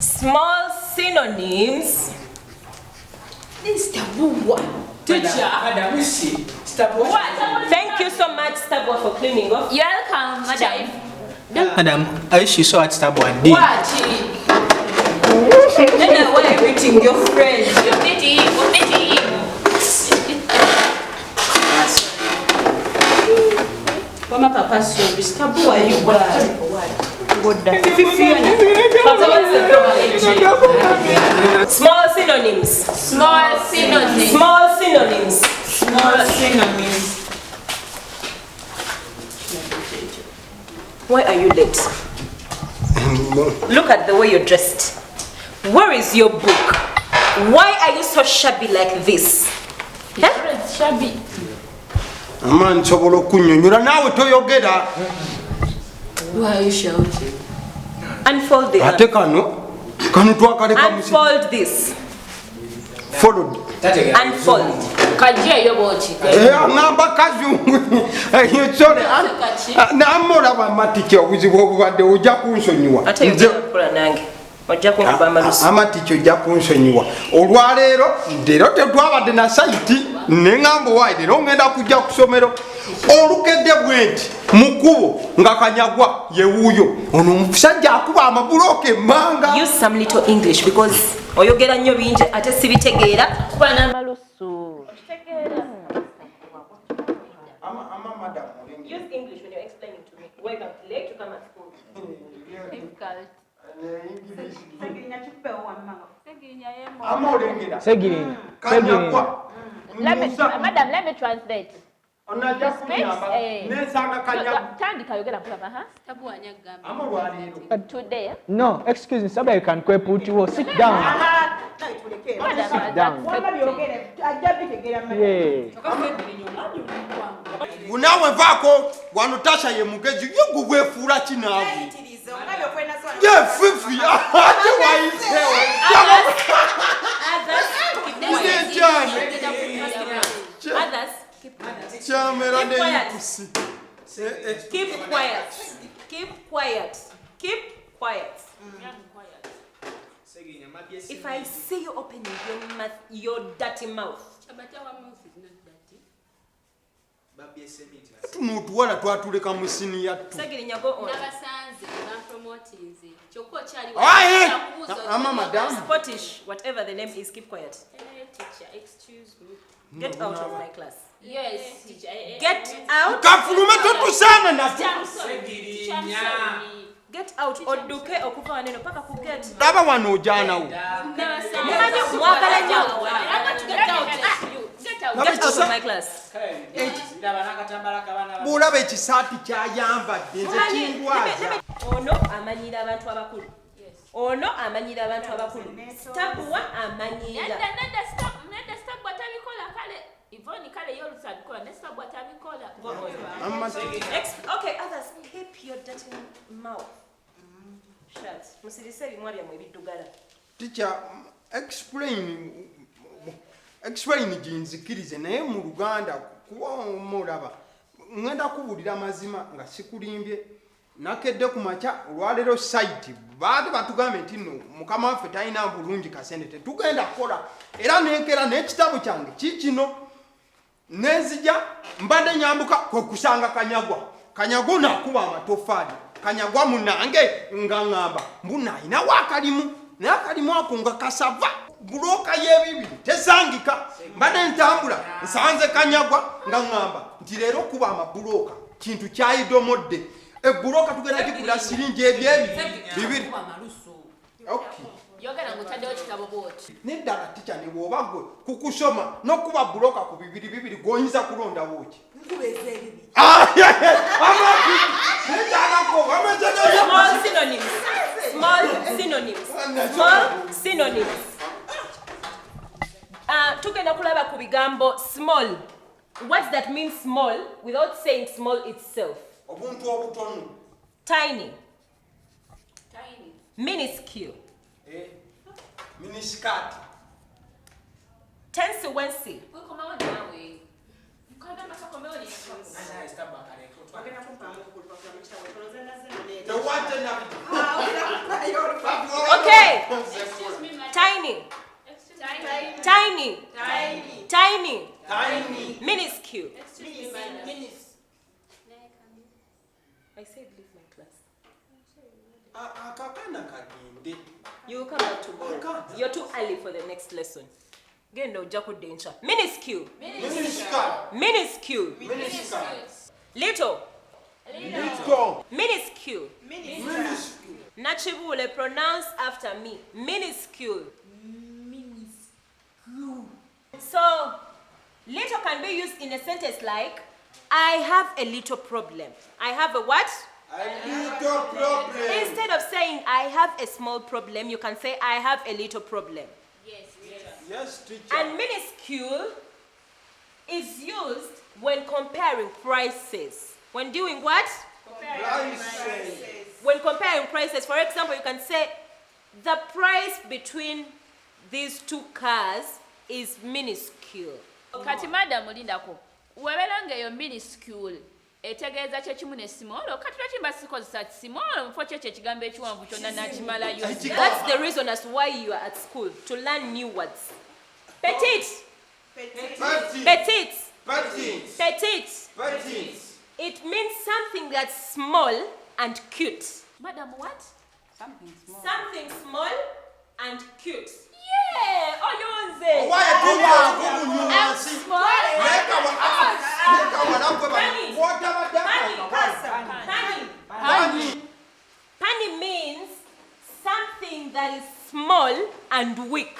Small synonyms. Stabua. Teacher. Thank you so much, Stabua, for cleaning up. You're welcome, madam. Madam, I wish you saw what Stabua did. What? Then why are you meeting your friend? You're meeting. Mama, Papa, sorry. Stabua, you Small synonyms. Small synonyms. Small synonyms. Small synonyms. Why are you late? Look at the way you're dressed. Where is your book? Why are you so shabby like this? Huh? Shabby. Man, sobolo kunyunyura nawe toyogera. Why are you shouting? Unfold this. Ate kano twakale kamusi. Unfold this. Followed. Unfold. Kajia yobochi. Ngamba kazungu. Sorry. Namora ba maticho buzibu obubadde ojja kunsonyiwa. Ate yo kula nange. Ojja kunkuba amalusu. Amaticho ojja kunsonyiwa. Olwaleero leero tetwabadde na site nengambo waide ngenda kujja kusomero. Olukedde bwenti mukubo nga kanyagwa ye wuyo ono omusajja akuba amabuloke manga. Use some little English because oyogera nnyo bingi ate sibitegeera kuba n'amalusu. Madam. Use English when you're explaining to me. Wake up late to come at school. Difficult. Madam, let me translate. Today. No, excuse me, somebody can put you. Sit down. Sit down. Unawe vako wanutasha ye mugezi yugwe fura chinawe. Ye fifi ate waisewe. Others keep quiet. Keep quiet. Keep quiet. If I see you opening your dirty mouth. Tumutuwala twatuleka musini yattu. Segirinya go on. Madam. Scottish, whatever the name is, keep quiet. Teacher, excuse me. Get out of my class. Yes, teacher. Get out. Kafuluma tutusana na. Get out. Oduke okuva waneno paka ku get. Daba wano ojana wo. Mwagala nnyo. Get out. Get out of my class. Bulabe ekisaati kyayambadde nze kingwaza. Ono amanyira abantu abakulu. Ono amanyira abantu abakulu. Stabua amanyira. Nenda Stabua tabikola kale. Ivoni kale yolusabikola ne Stabua tabikola. Okay, others, keep your dirty mouth. Shut. Musirise ebimwalya mu ebiddugala. Teacher, explain jinzikirize naye mu Luganda kuba omulaba ngenda kubulira mazima nga sikulimbye nakedde ku macha olwaleero site baade batugambe nti no mukama waffe talina bulungi kasente tetugenda kukola era nenkera n'ekitabo kyange kikino nezija mbadde nyambuka kwekusanga kanyagwa nakuba amatofaali kanyagwa munange nga ngamba mbuna ayina wakalimu n'akalimu ako nga kasava buloka y'ebibiri tesangika mbadde ntambula nsanze kanyagwa nga ngamba nti leero kuba amabuloka kintu kyayidomodde ebuloka tugenda gikula siringi bibiri. Okay. Yogera ngutaddewo kitabo bwoti. Neddala ticha ne bw'oba gwe kukusoma n'okuba buloka ku bibiri goyinza kulonda woki. Nkubeza ebibi. Small synonyms. Tugenda kulaba ku bigambo small. What does that mean small without saying small itself? Obuntu obutono. Tiny. Minuscule. Miniskirt. Tense-wensi. Okay. Excuse me, madam. Tiny. Tiny. Tiny. Tiny. Tiny. Tiny. Minuscule. Excuse me, madam. I said leave my class. Akakana kagende. You will come back tomorrow. You're too early for the next lesson. Again, no, Jaco danger. Minuscule. Minuscule. Minuscule. Minuscule. Little. Little. Minuscule. Minuscule. Nachibule, pronounce after me. Minuscule. So, little can be used in a sentence like, I have a little problem. I have a what? A little problem. Instead of saying, I have a small problem, you can say, I have a little problem. Yes, teacher. And minuscule is used when comparing prices. When doing what? Prices. When comparing prices. For example, you can say, the price between these two cars is minuscule. Kati madam Lindako, webelanga eyo minuscule etegeeza kyekimu ne small kati lwakimba sikozesa small mfo kyekyo ekigambo ekiwanvu kyonna nakimalayo. That's the reason as why you are at school, to learn new words. Petite. Petite. Petite. Petite. It means something that's small and cute. Madam what? Something small and cute. Yeah! Oyunze! Why Pani means something that is small and weak.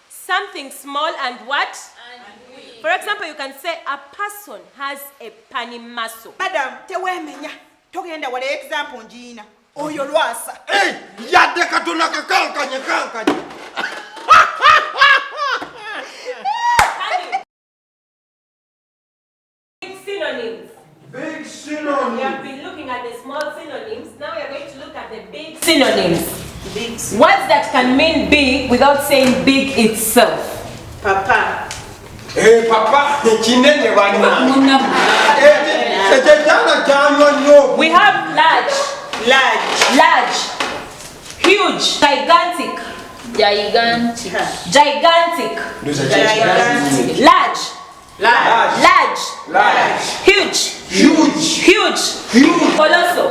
Something small and what? And weak. For example, you can say a person has a pani muscle. Madam, tewemenya. Togenda wale example njina. Oyo lwasa. Hey, yadde katuna kakankanye. Big synonyms. Big We synonym. have been looking at the small synonyms. Now we are going to look at the big synonyms. Words that can mean big without saying big itself. Papa. Hey, papa, kinene bana. We have large, Large. huge, gigantic, Gigantic. gigantic, large, huge, colossal,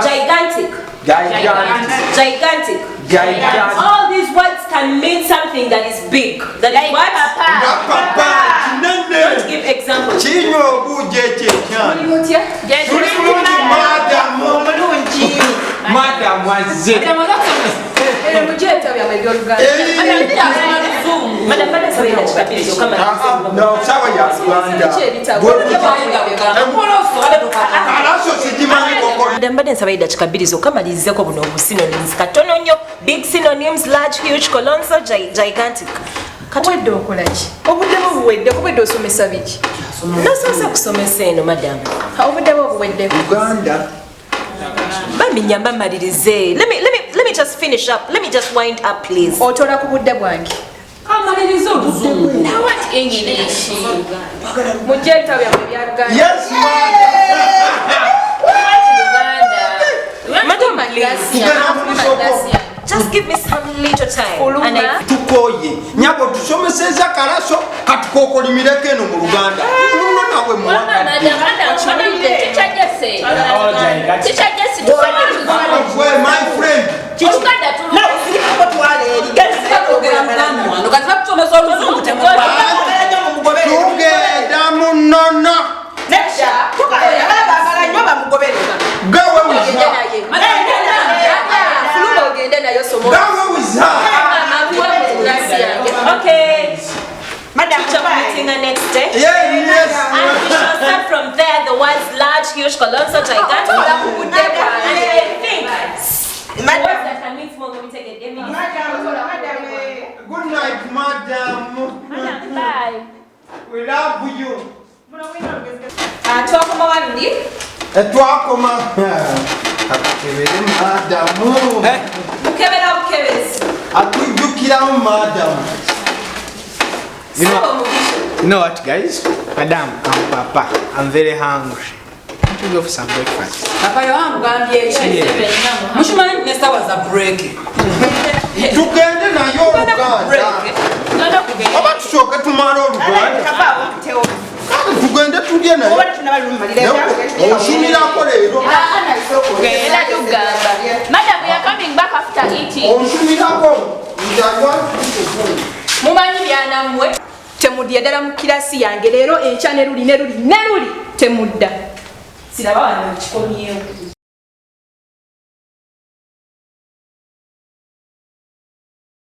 gigantic. All these words can mean something that is big. That is what? Let's give examples. Madam was it? Madam, No, sawa ya Madam Baden sabaida chikabirizo kamalirizeeko buno obusynonyms katono nnyo. Big synonyms, large, huge, colossal, gigantic. Obwedde okolaki? Obudde bwo buwedde kubedde osomesa biki? Nasoose kusomesa eno madam. Obudde bwo buwedde. Uganda. Baminyamba malirize. Let me just finish up. Let me just wind up please. Otola ku budde bwange. Amaliriza oluzungu. Now what English? Mujje ebitabo byammwe bya Luganda. Yes, Madam, please. Just give me some little time. And I Tukooye. Nyabo tusomeseza kalaso katukokolimileko eno mu Luganda. Luno nawe mwana. My friend. Tugenda munono. okay. Madam, Teacher meeting the next day. Yes. And we shall start from there. The words large, huge, colossal, gigantic. And I think the words that can mean small when we take a day. Good night, madam. Bye. We love you. Twakoma walundi? Twakoma. Akebere madamu. Mukebere atujjukiramu madam. You know what, guys? Madam and Papa, I'm very hungry. Can't we go for some breakfast? Papa, you have gone here. Mushimanyi ne sawa za break. Tugende nayo Oluganda. Oba tusooke tumale Oluganda. Tugende tulye naye. Onsumirako leero. Genda tugamba. Madam, we are coming back after eating. Onsumirako. Mumanyi byanammwe. Temudya ddala mu kirasi yange leero enkya ne luli temudda. Siraba wano kikomyewo.